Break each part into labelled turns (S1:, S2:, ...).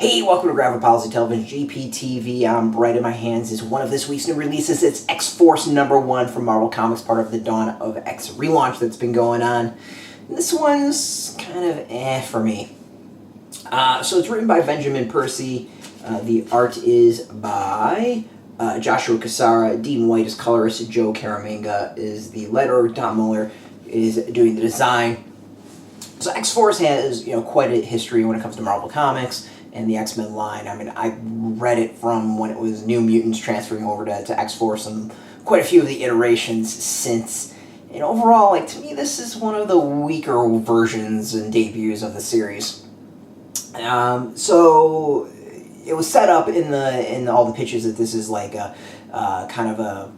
S1: Hey, welcome to Graphic Policy Television, GPTV. Right in my hands is one of this week's new releases. It's X-Force #1 from Marvel Comics, part of the Dawn of X relaunch that's been going on. And this one's kind of for me. So it's written by Benjamin Percy. The art is by Joshua Cassara. Dean White is colorist. Joe Caramagna is the letterer. Tom Muller is doing the design. So X-Force has, quite a history when it comes to Marvel Comics and the X-Men line. I mean, I read it from when it was New Mutants transferring over to X-Force and quite a few of the iterations since. And overall, to me, this is one of the weaker versions and debuts of the series. So it was set up in all the pitches that this is like a kind of a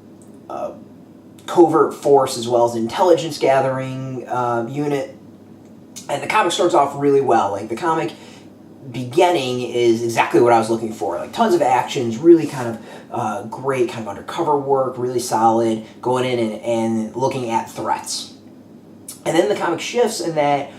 S1: covert force as well as an intelligence gathering unit. And the comic starts off really well. The comic beginning is exactly what I was looking for. Tons of actions, really kind of great kind of undercover work, really solid, going in and looking at threats. And then the comic shifts in that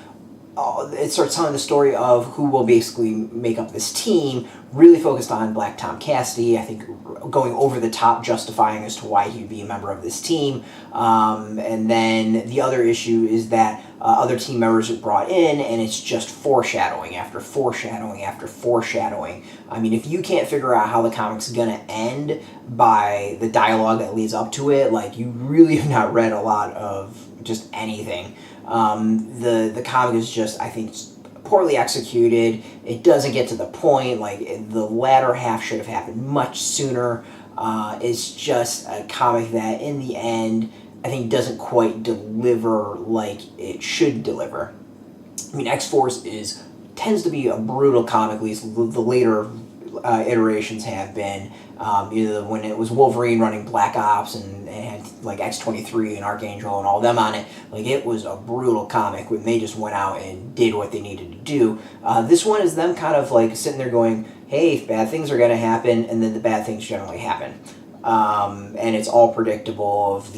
S1: it starts telling the story of who will basically make up this team, really focused on Black Tom Cassidy, I think going over the top, justifying as to why he'd be a member of this team. And then the other issue is that other team members are brought in, and it's just foreshadowing after foreshadowing after foreshadowing. I mean, if you can't figure out how the comic's gonna end by the dialogue that leads up to it, you really have not read a lot of just anything. The comic is just, I think, poorly executed. It doesn't get to the point. The latter half should have happened much sooner. It's just a comic that, in the end, I think doesn't quite deliver like it should deliver. I mean, X-Force tends to be a brutal comic, at least the later iterations have been. When it was Wolverine running Black Ops and had X-23 and Archangel and all them on it, it was a brutal comic when they just went out and did what they needed to do. This one is them kind of sitting there going, hey, bad things are going to happen, and then the bad things generally happen. And it's all predictable of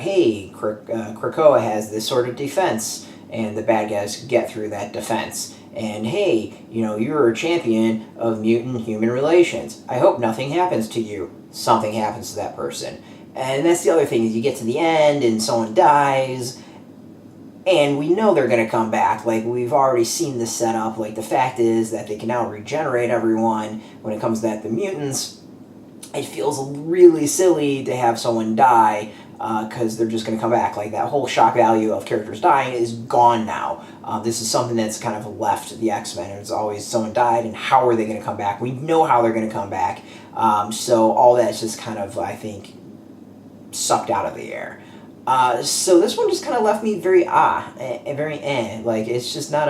S1: hey, Krakoa has this sort of defense, and the bad guys get through that defense. And hey, you're a champion of mutant-human relations. I hope nothing happens to you. Something happens to that person. And that's the other thing, is you get to the end and someone dies, and we know they're going to come back. We've already seen this set up. The fact is that they can now regenerate everyone. When it comes to the mutants, it feels really silly to have someone die, because they're just going to come back. That whole shock value of characters dying is gone now. This is something that's kind of left the X-Men. It's always someone died, and how are they going to come back? We know how they're going to come back. So all that's just kind of, I think, sucked out of the air. So this one just kind of left me very it's just not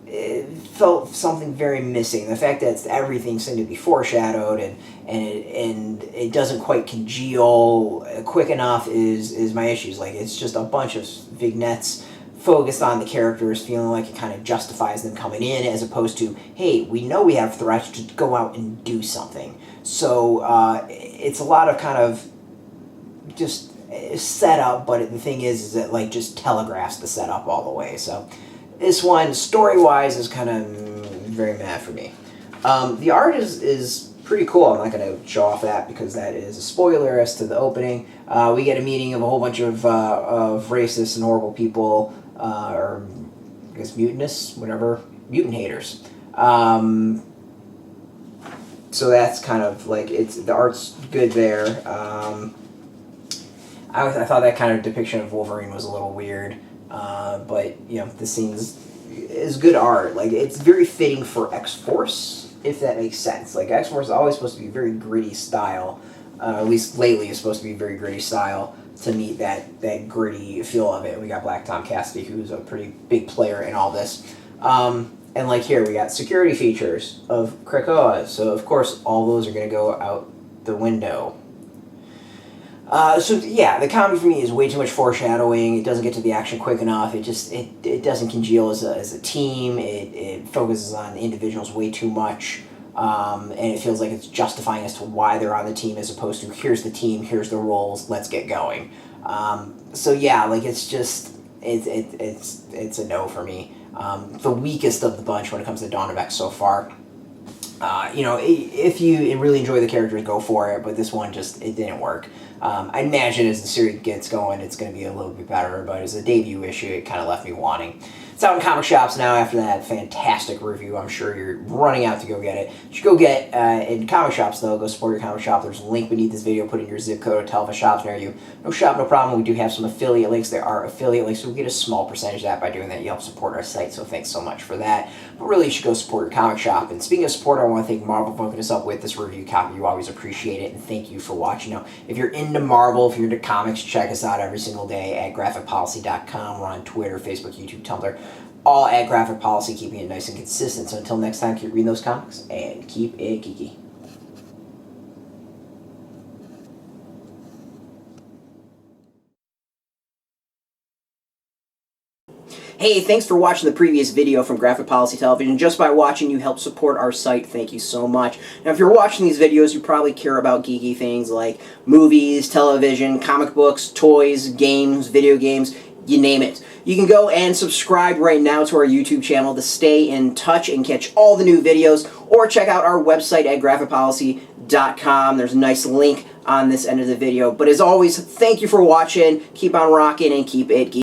S1: it felt something very missing. The fact that everything seemed to be foreshadowed and it doesn't quite congeal quick enough is my issues. It's just a bunch of vignettes focused on the characters, feeling like it kind of justifies them coming in, as opposed to, hey, we know we have threats, just go out and do something. So it's a lot of kind of just setup, but the thing is that just telegraphs the setup all the way. So this one, story-wise, is kind of very mad for me. The art is pretty cool. I'm not going to show off that because that is a spoiler as to the opening. We get a meeting of a whole bunch of racist and horrible people, or I guess mutinists, whatever, mutant haters. So that's kind of the art's good there. I thought that kind of depiction of Wolverine was a little weird. But the scenes is good art. It's very fitting for X-Force, if that makes sense. X-Force is always supposed to be very gritty style. At least lately, it's supposed to be very gritty style to meet that gritty feel of it. We got Black Tom Cassidy, who's a pretty big player in all this. And here, we got security features of Krakoa. So, of course, all those are going to go out the window. The comic for me is way too much foreshadowing. It doesn't get to the action quick enough. It doesn't congeal as a team. It focuses on individuals way too much. And it feels like it's justifying as to why they're on the team, as opposed to, here's the team, here's the roles, let's get going. It's just, it's a no for me. the weakest of the bunch when it comes to Dawn of X so far. You know, if you really enjoy the characters, go for it, but this one just, it didn't work. I imagine as the series gets going, it's going to be a little bit better, but as a debut issue, it kind of left me wanting. It's out in comic shops now after that fantastic review. I'm sure you're running out to go get it. You should go get in comic shops, though. Go support your comic shop. There's a link beneath this video. Put in your zip code. Tell if a shop's near you. No shop, no problem. We do have some affiliate links. There are affiliate links, so we get a small percentage of that by doing that. You help support our site, so thanks so much for that. But really, you should go support your comic shop. And speaking of support, I want to thank Marvel for hooking us up with this review copy. You always appreciate it, and thank you for watching. Now, if you're into Marvel, if you're into comics, check us out every single day at graphicpolicy.com. We're on Twitter, Facebook, YouTube, Tumblr. All at Graphic Policy, keeping it nice and consistent. So until next time, keep reading those comics and keep it geeky. Hey, thanks for watching the previous video from Graphic Policy Television. Just by watching, you help support our site. Thank you so much. Now, if you're watching these videos, you probably care about geeky things like movies, television, comic books, toys, games, video games, you name it. You can go and subscribe right now to our YouTube channel to stay in touch and catch all the new videos, or check out our website at graphicpolicy.com. There's a nice link on this end of the video. But as always, thank you for watching. Keep on rocking and keep it geeky.